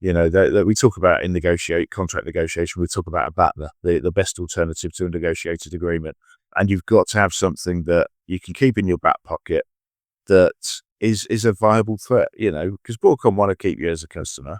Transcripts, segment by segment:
That we talk about in contract negotiation, we talk about a BATNA, the best alternative to a negotiated agreement. And you've got to have something that you can keep in your back pocket that is a viable threat, because Broadcom want to keep you as a customer.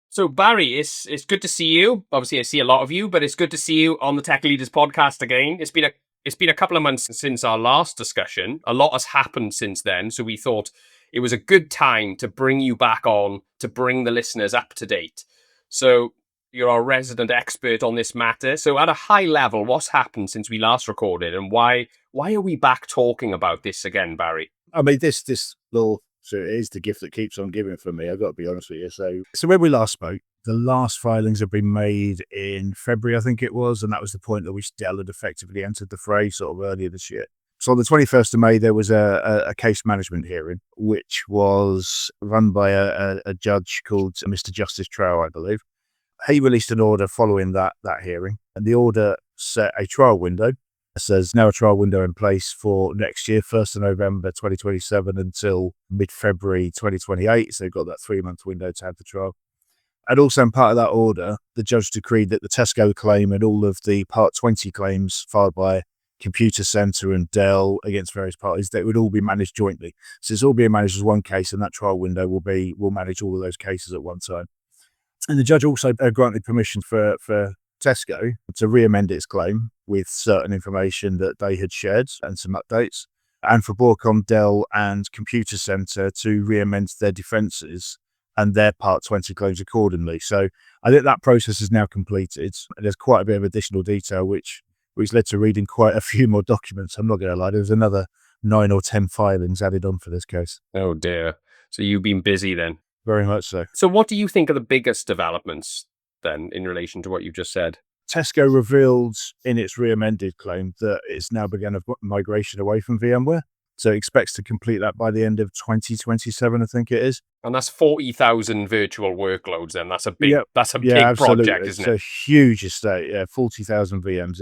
So Barry, it's good to see you. Obviously, I see a lot of you, but it's good to see you on the Tech Leaders podcast again. It's been a couple of months since our last discussion. A lot has happened since then, so we thought it was a good time to bring you back on to bring the listeners up to date. So you're our resident expert on this matter. So at a high level, what's happened since we last recorded, and why are we back talking about this again, Barry? I mean, this little. So it is the gift that keeps on giving for me. I've got to be honest with you. So when we last spoke, the last filings have been made in February, I think it was, and that was the point at which Dell had effectively entered the fray sort of earlier this year. So on the 21st of May, there was a case management hearing, which was run by a judge called Mr. Justice Trow, I believe. He released an order following that hearing, and the order set a trial window. So there's now a trial window in place for next year, 1st of November 2027 until mid-February 2028. So they've got that 3-month window to have the trial. And also in part of that order, the judge decreed that the Tesco claim and all of the Part 20 claims filed by Computacenter and Dell against various parties, that would all be managed jointly. So it's all being managed as one case, and that trial window will manage all of those cases at one time. And the judge also granted permission for Tesco to re-amend its claim with certain information that they had shared and some updates, and for Broadcom, Dell and Computacenter to re-amend their defences and their Part 20 claims accordingly. So I think that process is now completed. There's quite a bit of additional detail which led to reading quite a few more documents. I'm not going to lie, there's another 9 or 10 filings added on for this case. Oh dear. So you've been busy then? Very much so. So what do you think are the biggest developments then in relation to what you just said? Tesco revealed in its re-amended claim that it's now begun a migration away from VMware. So it expects to complete that by the end of 2027, I think it is. And that's 40,000 virtual workloads then. That's a big absolutely. Project, isn't it? It's a huge estate, 40,000 VMs.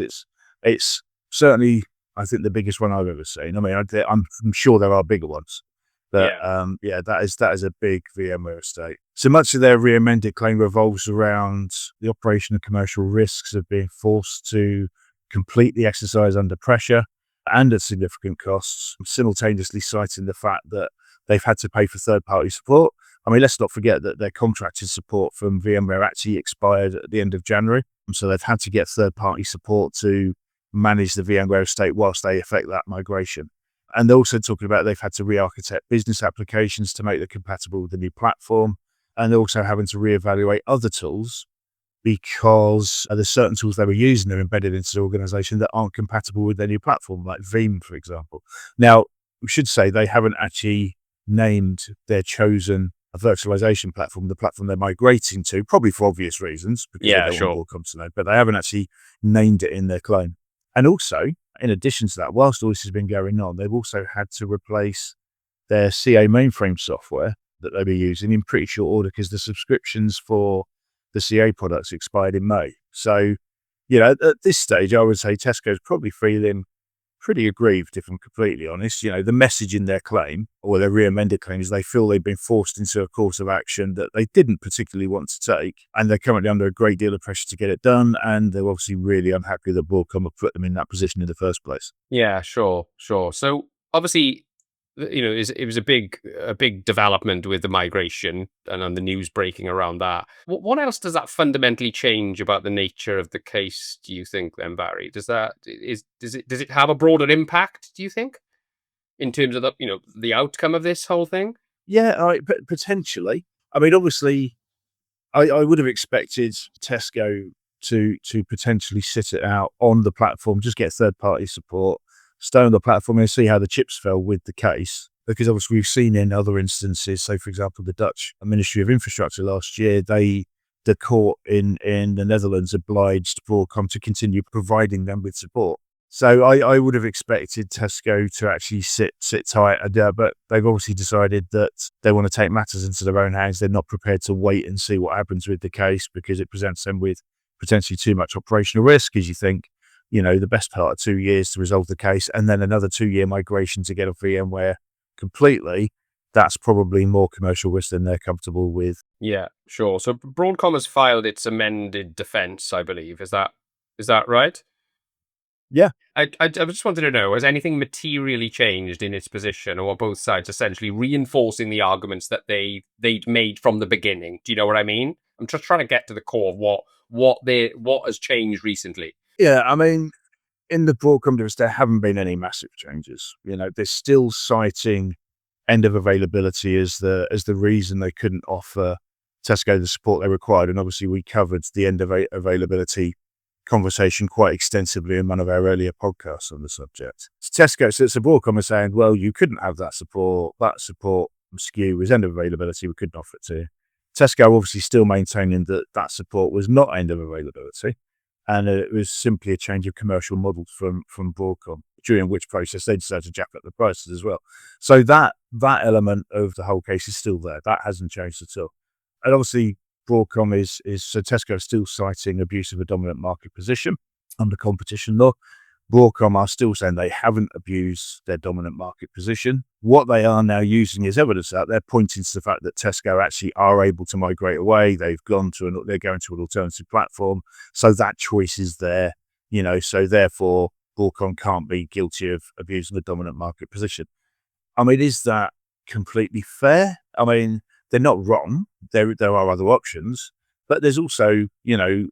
It's certainly, I think, the biggest one I've ever seen. I mean, I'm sure there are bigger ones. But that is a big VMware estate. So much of their re-amended claim revolves around the operation of commercial risks of being forced to complete the exercise under pressure and at significant costs, simultaneously citing the fact that they've had to pay for third-party support. I mean, let's not forget that their contracted support from VMware actually expired at the end of January. So they've had to get third-party support to manage the VMware estate whilst they effect that migration. And they're also talking about they've had to re-architect business applications to make them compatible with the new platform. And they're also having to reevaluate other tools because there's certain tools they were using that are embedded into the organization that aren't compatible with their new platform, like Veeam, for example. Now, we should say they haven't actually named their chosen virtualization platform, the platform they're migrating to, probably for obvious reasons, because they don't want Broadcom to know, but they haven't actually named it in their claim. And also, in addition to that, whilst all this has been going on, they've also had to replace their CA mainframe software that they were using in pretty short order because the subscriptions for the CA products expired in May. So, at this stage, I would say Tesco's probably feeling pretty aggrieved, if I'm completely honest. The message in their claim, or their re-amended claim, is they feel they've been forced into a course of action that they didn't particularly want to take, and they're currently under a great deal of pressure to get it done, and they're obviously really unhappy that Broadcom have put them in that position in the first place. Yeah, sure. So obviously, it was a big development with the migration and on the news breaking around that. What else does that fundamentally change about the nature of the case, do you think, then, Barry? Does it have a broader impact, do you think, in terms of the outcome of this whole thing? Yeah, potentially. I mean, obviously, I would have expected Tesco to potentially sit it out on the platform, just get third-party support, stay on the platform and see how the chips fell with the case. Because obviously we've seen in other instances, so for example, the Dutch Ministry of Infrastructure last year, the court in the Netherlands obliged Broadcom to continue providing them with support. So I would have expected Tesco to actually sit tight, but they've obviously decided that they want to take matters into their own hands. They're not prepared to wait and see what happens with the case because it presents them with potentially too much operational risk, as you think, the best part of 2 years to resolve the case, and then another 2-year migration to get off VMware completely, that's probably more commercial risk than they're comfortable with. Yeah, sure. So Broadcom has filed its amended defense, I believe. Is that right? Yeah. I just wanted to know, has anything materially changed in its position, or are both sides essentially reinforcing the arguments that they'd made from the beginning? Do you know what I mean? I'm just trying to get to the core of what has changed recently. Yeah, I mean, in the Broadcom device, there haven't been any massive changes. They're still citing end of availability as the reason they couldn't offer Tesco the support they required. And obviously, we covered the end of availability conversation quite extensively in one of our earlier podcasts on the subject. Tesco, so Broadcom is saying, well, you couldn't have that support. That support SKU was end of availability. We couldn't offer it to you. Tesco obviously still maintaining that support was not end of availability, and it was simply a change of commercial models from Broadcom, during which process they decided to jack up the prices as well. So that element of the whole case is still there. That hasn't changed at all. And obviously, Broadcom so Tesco is still citing abuse of a dominant market position under competition law. Broadcom are still saying they haven't abused their dominant market position. What they are now using as evidence out, they're pointing to the fact that Tesco actually are able to migrate away. They're going to an alternative platform. So that choice is there, so therefore Broadcom can't be guilty of abusing the dominant market position. I mean, is that completely fair? I mean, they're not wrong. There are other options, but there's also,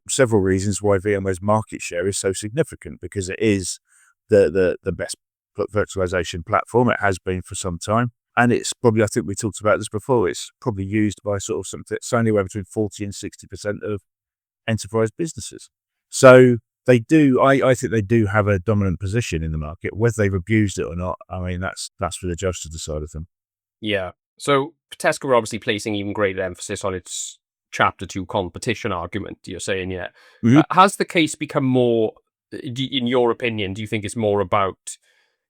several reasons why VMware's market share is so significant, because it is the best virtualization platform. It has been for some time. And it's probably, I think we talked about this before, it's probably used by sort of something, it's anywhere between 40 and 60% of enterprise businesses. So they do, I think they do have a dominant position in the market. Whether they've abused it or not, I mean, that's for the judge to decide of them. Yeah. So Tesco are obviously placing even greater emphasis on its Chapter 2 competition argument, you're saying, yeah. Mm-hmm. Has the case become more, in your opinion, do you think it's more about,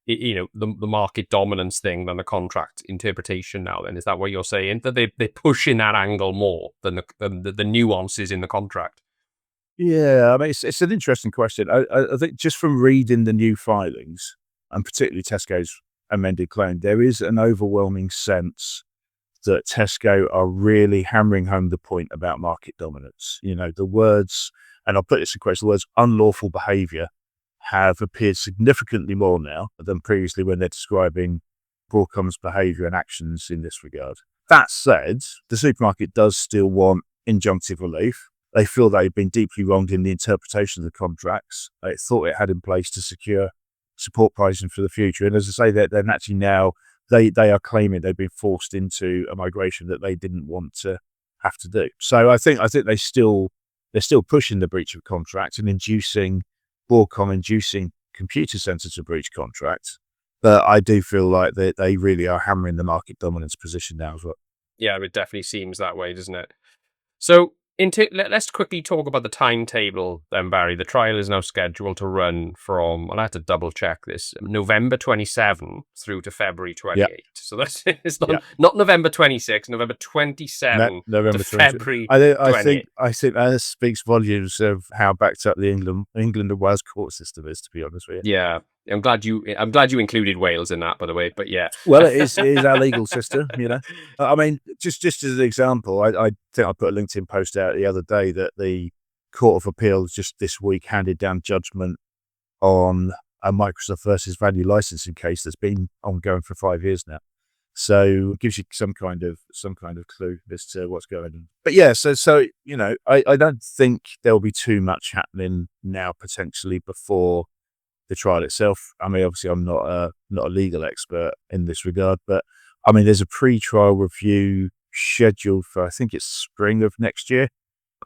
the market dominance thing than the contract interpretation now then? Is that what you're saying? That they're pushing that angle more than the nuances in the contract? Yeah, I mean, it's an interesting question. I think just from reading the new filings, and particularly Tesco's amended claim, there is an overwhelming sense that Tesco are really hammering home the point about market dominance. The words, and I'll put this in quotes, the words unlawful behavior have appeared significantly more now than previously when they're describing Broadcom's behavior and actions in this regard. That said, the supermarket does still want injunctive relief. They feel they've been deeply wronged in the interpretation of the contracts. They thought it had in place to secure support pricing for the future. And as I say, they're naturally now, they are claiming they've been forced into a migration that they didn't want to have to do. So I think they're still pushing the breach of contract and Broadcom inducing Computacenter to breach contract. But I do feel like they really are hammering the market dominance position now as well. Yeah, it definitely seems that way, doesn't it? So let's quickly talk about the timetable then, Barry. The trial is now scheduled to run from, I'll have to double check this, November 27 through to February 28. Yep. So that's it's not November 26, November 27 November to February I 28. think that speaks volumes of how backed up the England and Wales court system is, to be honest with you. Yeah. I'm glad you included Wales in that, by the way, but yeah. Well, it is our legal system, I mean, just as an example, I think I put a LinkedIn post out the other day that the Court of Appeals just this week handed down judgment on a Microsoft versus Value licensing case that's been ongoing for 5 years now. So it gives you some kind of clue as to what's going on. But yeah, so I don't think there'll be too much happening now potentially before the trial itself. I mean, obviously, I'm not a legal expert in this regard, but I mean, there's a pre-trial review scheduled for, I think it's spring of next year.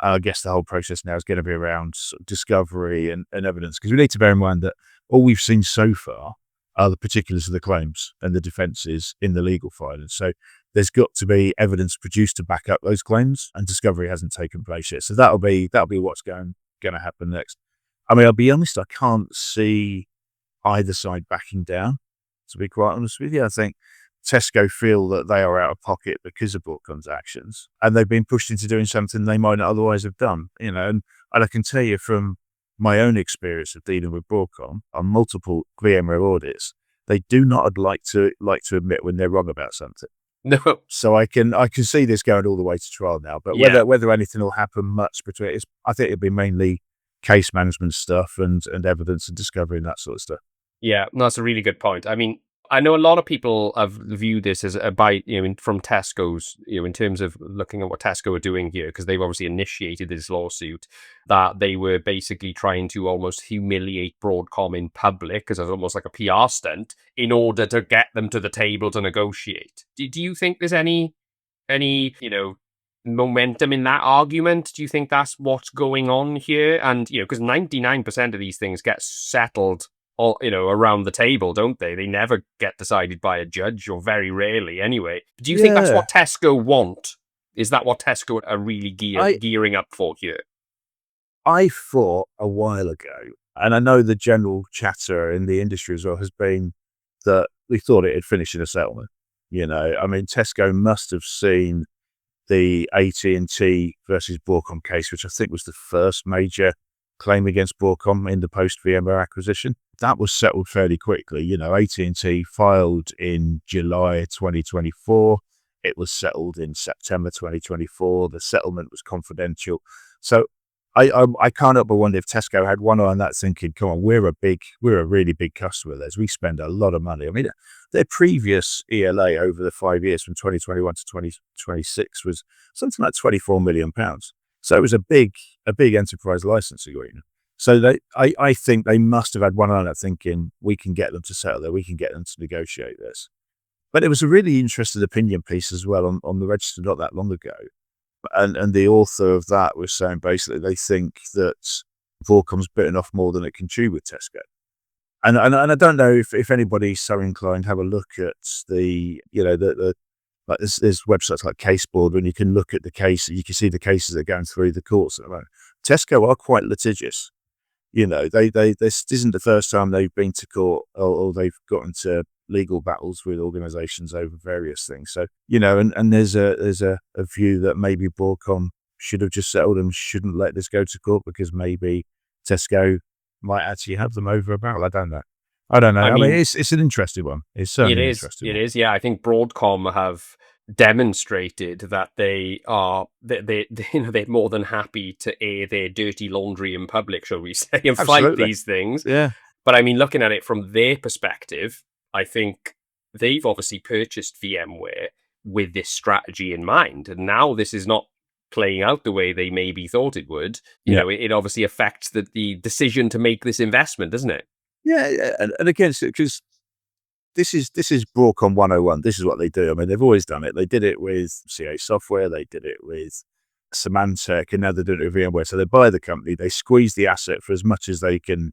I guess the whole process now is going to be around sort of discovery and evidence, because we need to bear in mind that all we've seen so far are the particulars of the claims and the defences in the legal filing. So there's got to be evidence produced to back up those claims, and discovery hasn't taken place yet. So that'll be what's going to happen next. I mean, I'll be honest, I can't see either side backing down, to be quite honest with you. I think Tesco feel that they are out of pocket because of Broadcom's actions, and they've been pushed into doing something they might not otherwise have done, and I can tell you from my own experience of dealing with Broadcom on multiple VMware audits, they do not like to admit when they're wrong about something. No. So I can see this going all the way to trial now. But Yeah. whether anything will happen much between it, I think it'll be mainly case management stuff and evidence and discovery and that sort of stuff. Yeah, no, that's a really good point. I mean, I know a lot of people have viewed this as a bite, from Tesco's, in terms of looking at what Tesco are doing here, because they've obviously initiated this lawsuit, that they were basically trying to almost humiliate Broadcom in public, because it's almost like a PR stunt, in order to get them to the table to negotiate. Do you think there's any momentum in that argument? Do you think that's what's going on here? And, because 99% of these things get settled all around the table, don't they? They never get decided by a judge, or very rarely anyway. Do you think that's what Tesco want? Is that what Tesco are really gearing up for here? I thought a while ago, and I know the general chatter in the industry as well has been that we thought it had finished in a settlement. I mean, Tesco must have seen the AT&T versus Broadcom case, which I think was the first major claim against Broadcom in the post-VMware acquisition. That was settled fairly quickly. AT&T filed in July 2024. It was settled in September 2024. The settlement was confidential. So I can't help but wonder if Tesco had one eye on that, thinking, come on, we're a really big customer of theirs. We spend a lot of money. I mean, their previous ELA over the 5 years from 2021 to 2026 was something like £24 million. So it was a big enterprise license agreement. So I think they must have had one eye on that, thinking, we can get them to settle there, we can get them to negotiate this. But it was a really interesting opinion piece as well on the Register not that long ago. And the author of that was saying basically they think that Broadcom's bitten off more than it can chew with Tesco. And I don't know if anybody's so inclined, have a look at the like there's websites like Caseboard, when you can look at the case, you can see the cases that are going through the courts at the moment. Tesco are quite litigious. This isn't the first time they've been to court or they've got into legal battles with organizations over various things. So, and there's a view that maybe Broadcom should have just settled and shouldn't let this go to court, because maybe Tesco might actually have them over a barrel. I don't know. I mean, it's an interesting one. It's certainly an interesting one. It is. Yeah, I think Broadcom have demonstrated that they're more than happy to air their dirty laundry in public, shall we say, and fight these things. Yeah. But I mean, looking at it from their perspective, I think they've obviously purchased VMware with this strategy in mind, and now this is not playing out the way they maybe thought it would. It obviously affects the decision to make this investment, doesn't it? Yeah, and again, because this is Broadcom 101. This is what they do. I mean, they've always done it. They did it with CA Software. They did it with Symantec, and now they're doing it with VMware. So they buy the company, they squeeze the asset for as much as they can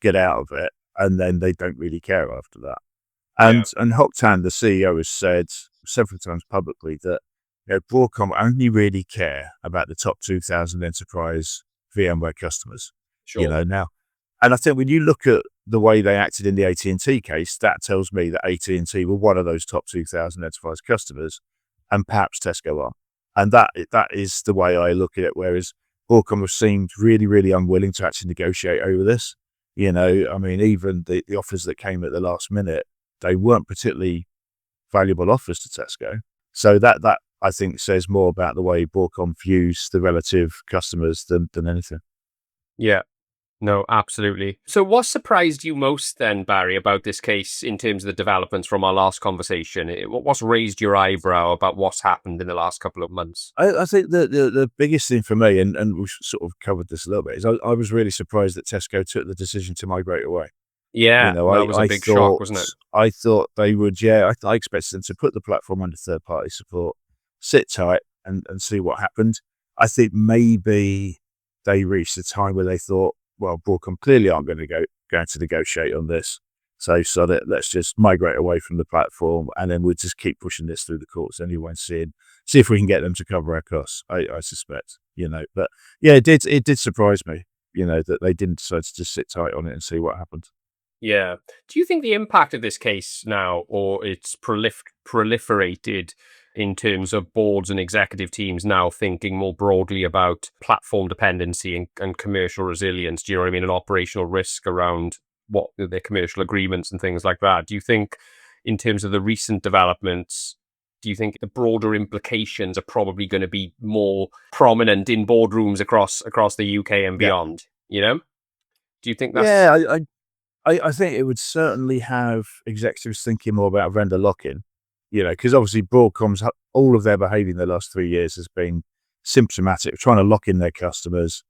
get out of it, and then they don't really care after that. And Hock Tan, the CEO, has said several times publicly that Broadcom only really care about the top 2,000 enterprise VMware customers. Sure. Now, and I think when you look at the way they acted in the AT&T case, that tells me that AT&T were one of those top 2,000 enterprise customers, and perhaps Tesco are. And that is the way I look at it. Whereas Broadcom have seemed really, really unwilling to actually negotiate over this. I mean, even the offers that came at the last minute, they weren't particularly valuable offers to Tesco. So that I think says more about the way Broadcom views the relative customers than anything. Yeah. No, absolutely. So what surprised you most then, Barry, about this case in terms of the developments from our last conversation? What's raised your eyebrow about what's happened in the last couple of months? I think the biggest thing for me, and we've sort of covered this a little bit, is I was really surprised that Tesco took the decision to migrate away. Yeah, that was a big shock, wasn't it? I thought they would, I expected them to put the platform under third-party support, sit tight and see what happened. I think maybe they reached a time where they thought, well, Broadcom clearly aren't going to negotiate on this. So let's just migrate away from the platform, and then we'll just keep pushing this through the courts anyway, and see if we can get them to cover our costs. I suspect, but yeah, it did surprise me, that they didn't decide to just sit tight on it and see what happened. Yeah. Do you think the impact of this case now, or it's proliferated in terms of boards and executive teams now thinking more broadly about platform dependency and commercial resilience? Do you know what I mean? And operational risk around what their commercial agreements and things like that. Do you think, in terms of the recent developments, do you think the broader implications are probably going to be more prominent in boardrooms across the UK and beyond? You know, do you think that's I think it would certainly have executives thinking more about vendor lock-in, because obviously Broadcom's all of their behaviour in the last 3 years has been symptomatic of trying to lock in their customers,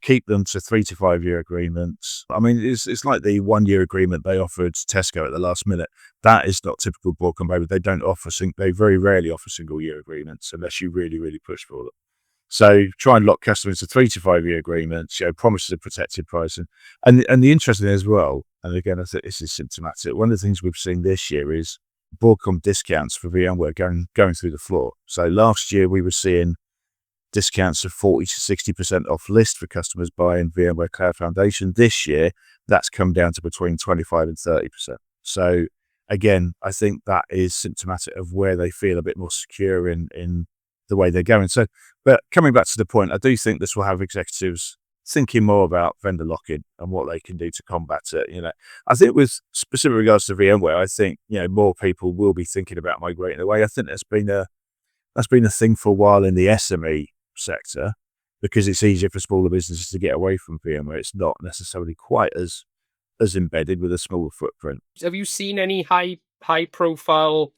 keep them to 3 to 5 year agreements. I mean, it's like the 1 year agreement they offered Tesco at the last minute. That is not typical Broadcom behaviour. They don't offer they very rarely offer single year agreements unless you really, really push for them. So try and lock customers to 3 to 5 year agreements, promises of protected pricing. And the interesting thing as well, and again, I think this is symptomatic, one of the things we've seen this year is Broadcom discounts for VMware going through the floor. So last year we were seeing discounts of 40 to 60% off list for customers buying VMware Cloud Foundation. This year, that's come down to between 25 and 30%. So again, I think that is symptomatic of where they feel a bit more secure in the way they're going. So, but coming back to the point, I do think this will have executives thinking more about vendor lock-in and what they can do to combat it. I think with specific regards to VMware, I think, more people will be thinking about migrating away. I think that's been a thing for a while in the SME sector because it's easier for smaller businesses to get away from VMware. It's not necessarily quite as embedded with a smaller footprint. Have you seen any high profile,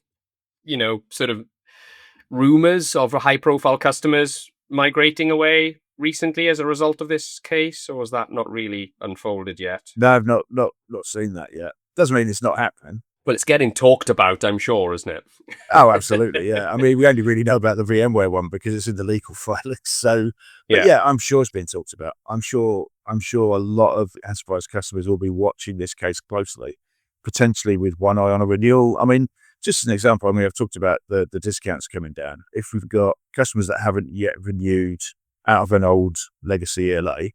sort of rumors of high profile customers migrating away recently as a result of this case, or was that not really unfolded yet? No, I've not seen that yet. Doesn't mean it's not happening. Well, it's getting talked about, I'm sure, isn't it? Oh, absolutely, yeah. I mean, we only really know about the VMware one because it's in the legal filings. So, but yeah, I'm sure it's been talked about. I'm sure a lot of enterprise customers will be watching this case closely, potentially with one eye on a renewal. I mean, just an example, I've talked about the discounts coming down. If we've got customers that haven't yet renewed out of an old legacy ELA,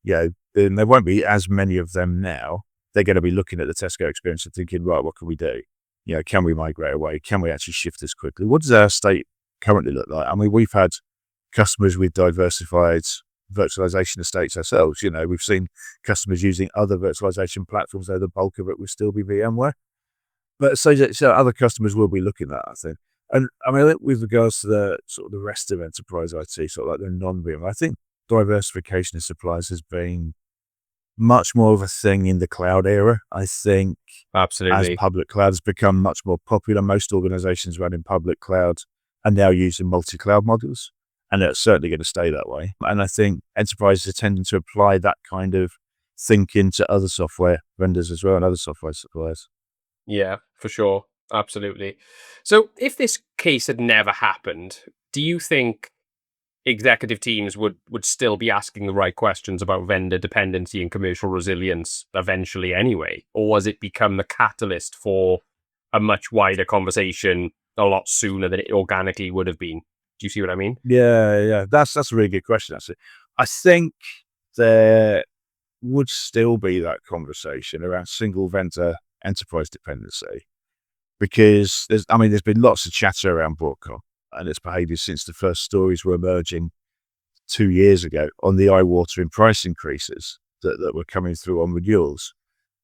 then there won't be as many of them now. They're going to be looking at the Tesco experience and thinking, right, what can we do? Can we migrate away? Can we actually shift this quickly? What does our state currently look like? I mean, we've had customers with diversified virtualization estates ourselves. We've seen customers using other virtualization platforms, though the bulk of it will still be VMware. But so other customers will be looking at that, I think. And I mean, with regards to the sort of the rest of enterprise IT, sort of like the non-VMware, I think diversification of suppliers has been much more of a thing in the cloud era. I think absolutely, as public cloud has become much more popular, most organizations running public cloud are now using multi-cloud models, and it's certainly going to stay that way. And I think enterprises are tending to apply that kind of thinking to other software vendors as well and other software suppliers. Yeah, for sure. Absolutely. So if this case had never happened, do you think executive teams would still be asking the right questions about vendor dependency and commercial resilience eventually anyway? Or has it become the catalyst for a much wider conversation a lot sooner than it organically would have been? Do you see what I mean? Yeah. That's a really good question, actually. I think there would still be that conversation around single vendor enterprise dependency because there's been lots of chatter around Broadcom and its behavior since the first stories were emerging 2 years ago on the eye-watering price increases that were coming through on renewals.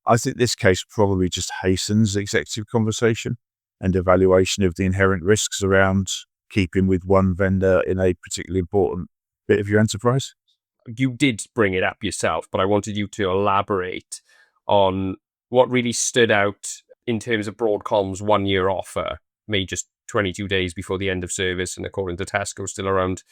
I think this case probably just hastens executive conversation and evaluation of the inherent risks around keeping with one vendor in a particularly important bit of your enterprise. You did bring it up yourself, but I wanted you to elaborate on what really stood out in terms of Broadcom's 1 year offer, made just 22 days before the end of service, and according to Tesco, still around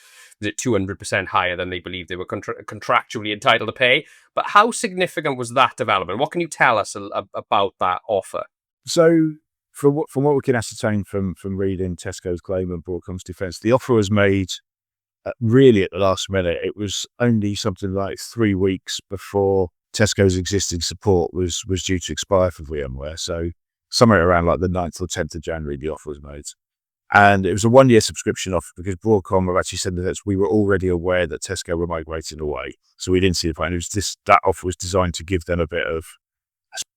200% higher than they believed they were contractually entitled to pay. But how significant was that development? What can you tell us about that offer? So, from what we can ascertain from reading Tesco's claim and Broadcom's defence, the offer was made really at the last minute. It was only something like 3 weeks before Tesco's existing support was due to expire for VMware. So somewhere around like the 9th or 10th of January, the offer was made. And it was a 1 year subscription offer because Broadcom have actually said that we were already aware that Tesco were migrating away. So we didn't see the point. It was that offer was designed to give them a bit of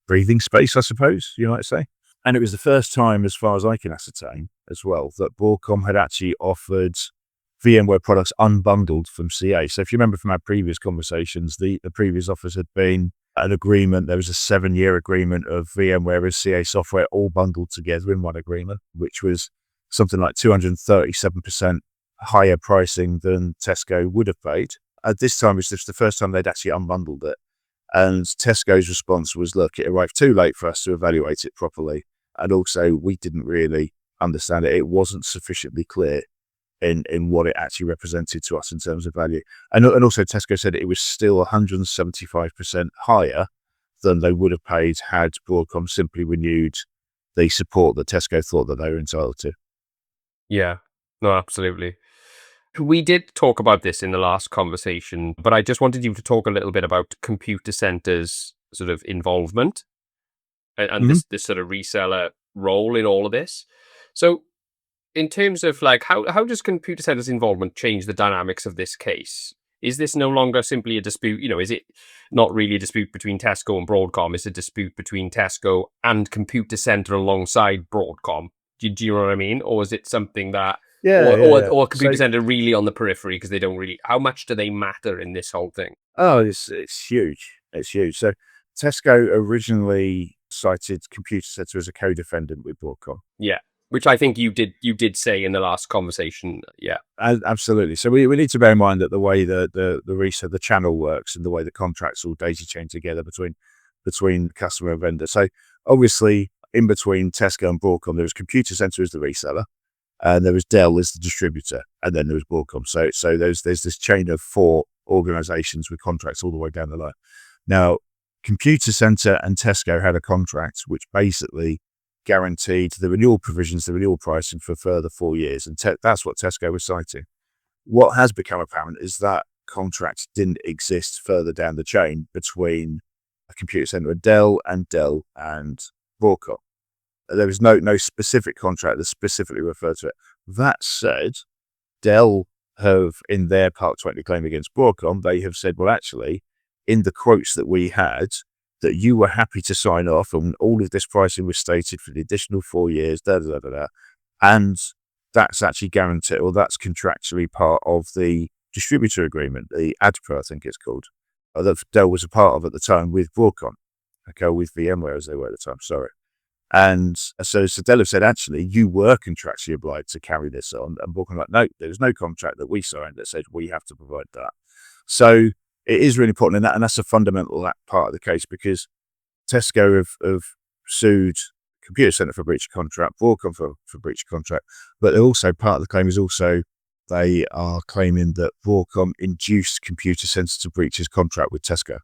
breathing space, I suppose, you might say. And it was the first time, as far as I can ascertain as well, that Broadcom had actually offered VMware products unbundled from CA. So if you remember from our previous conversations, the previous offers had been an agreement. There was a 7-year agreement of VMware as CA software all bundled together in one agreement, which was something like 237% higher pricing than Tesco would have paid. At this time, it's just the first time they'd actually unbundled it. And Tesco's response was, look, it arrived too late for us to evaluate it properly. And also, we didn't really understand it. It wasn't sufficiently clear in what it actually represented to us in terms of value. And also, Tesco said it was still 175% higher than they would have paid had Broadcom simply renewed the support that Tesco thought that they were entitled to. Yeah, no, absolutely. We did talk about this in the last conversation, but I just wanted you to talk a little bit about Computacenter's sort of involvement and this sort of reseller role in all of this. So in terms of like, how does Computacenter's involvement change the dynamics of this case? Is this no longer simply a dispute? Is it not really a dispute between Tesco and Broadcom? It's a dispute between Tesco and Computacenter alongside Broadcom. Do you know what I mean? Or is it something that or Computacenter really on the periphery because they don't really? How much do they matter in this whole thing? Oh, it's huge. It's huge. So Tesco originally cited Computacenter as a co-defendant with Broadcom. Yeah, which I think you did say in the last conversation. Yeah, absolutely. So we need to bear in mind that the way the channel works and the way the contracts all daisy chain together between customer and vendor. So obviously, in between Tesco and Broadcom, there was Computacenter as the reseller, and there was Dell as the distributor, and then there was Broadcom. So there's this chain of 4 organizations with contracts all the way down the line. Now, Computacenter and Tesco had a contract which basically guaranteed the renewal provisions, the renewal pricing for a further 4 years, and that's what Tesco was citing. What has become apparent is that contract didn't exist further down the chain between a Computacenter and Dell and Broadcom. There was no specific contract that specifically referred to it. That said, Dell have, in their Part 20 claim against Broadcom, they have said, well, actually, in the quotes that we had, that you were happy to sign off, and all of this pricing was stated for the additional 4 years, and that's actually guaranteed, or that's contractually part of the distributor agreement, the ADPA, I think it's called, that Dell was a part of at the time with Broadcom, with VMware as they were at the time, sorry. And so Dell have said, actually, you were contractually obliged to carry this on. And Broadcom like, no, there was no contract that we signed that said we have to provide that. So it is really important in that, and that's a fundamental part of the case, because Tesco have sued Computacenter for breach of contract, Broadcom for breach of contract, but they're also, part of the claim is also they are claiming that Broadcom induced Computacenter to breach his contract with Tesco,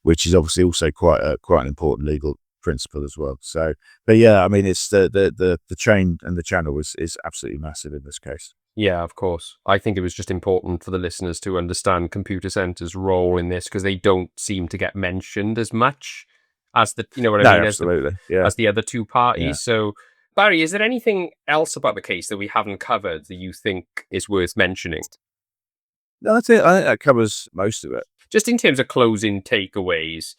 which is obviously also quite an important legal principle as well. So, but yeah, I mean, it's the chain and the channel is absolutely massive in this case. Yeah, of course. I think it was just important for the listeners to understand Computacenter's role in this, because they don't seem to get mentioned as much as the, you know what I mean? Absolutely. As the other two parties. Yeah. So, Barry, is there anything else about the case that we haven't covered that you think is worth mentioning? No, I think that covers most of it. Just in terms of closing takeaways,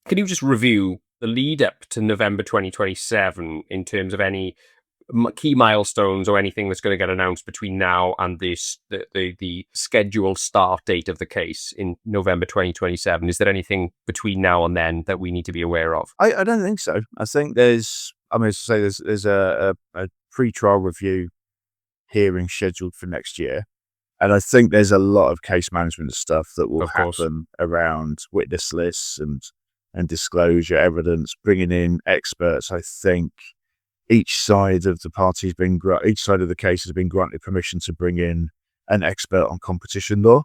can you just review the lead up to November 2027 in terms of any key milestones or anything that's going to get announced between now and the scheduled start date of the case in November 2027? Is there anything between now and then that we need to be aware of? I don't think so. I think there's a pre-trial review hearing scheduled for next year. And I think there's a lot of case management stuff that will happen around witness lists and disclosure evidence, bringing in experts. I think each side of the case has been granted permission to bring in an expert on competition law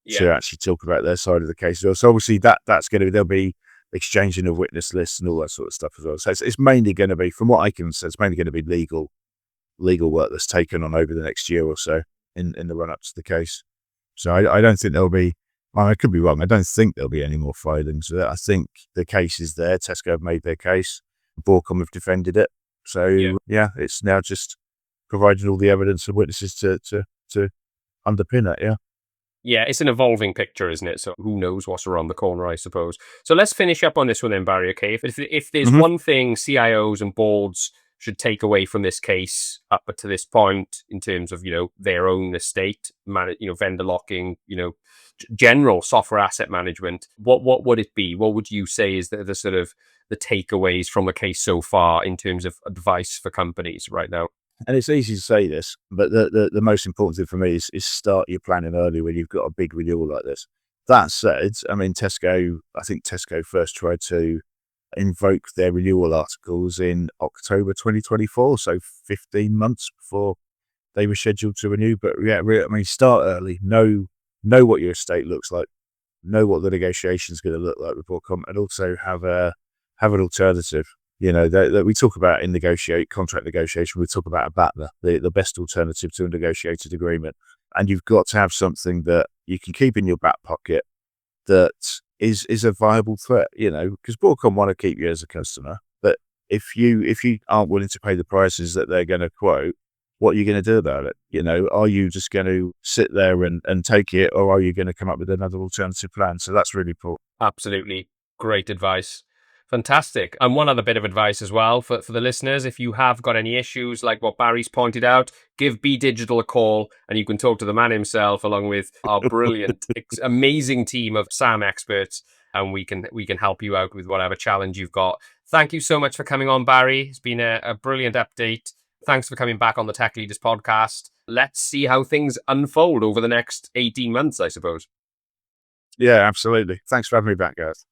to actually talk about their side of the case. So obviously there'll be exchanging of witness lists and all that sort of stuff as well. So it's mainly going to be, from what I can say, it's mainly going to be legal work that's taken on over the next year or so in the run up to the case. So I don't think there'll be, I could be wrong, I don't think there'll be any more filings. I think the case is there. Tesco have made their case. Broadcom have defended it. So it's now just providing all the evidence and witnesses to underpin it. Yeah. Yeah, it's an evolving picture, isn't it? So who knows what's around the corner, I suppose. So let's finish up on this one then, Barry. Okay, if there's Hmm. one thing CIOs and boards should take away from this case up to this point in terms of their own estate, vendor locking, general software asset management, what would it be? What would you say is the sort of the takeaways from the case so far in terms of advice for companies right now? And it's easy to say this, but the most important thing for me is start your planning early when you've got a big renewal like this. That said, I mean, I think Tesco first tried to invoke their renewal articles in October 2024, so 15 months before they were scheduled to renew. But yeah, I mean, start early, know what your estate looks like, know what the negotiation is going to look like with Broadcom, and also have an alternative. That we talk about in contract negotiation, we talk about a BATNA, the best alternative to a negotiated agreement. And you've got to have something that you can keep in your back pocket that is a viable threat, because Broadcom want to keep you as a customer. But if you aren't willing to pay the prices that they're going to quote, what are you going to do about it? Are you just going to sit there and take it, or are you going to come up with another alternative plan? So that's really important. Absolutely. Great advice. Fantastic. And one other bit of advice as well for the listeners. If you have got any issues like what Barry's pointed out, give bedigital a call and you can talk to the man himself along with our brilliant, amazing team of SAM experts. And we can help you out with whatever challenge you've got. Thank you so much for coming on, Barry. It's been a brilliant update. Thanks for coming back on the Tech Leaders podcast. Let's see how things unfold over the next 18 months, I suppose. Yeah, absolutely. Thanks for having me back, guys.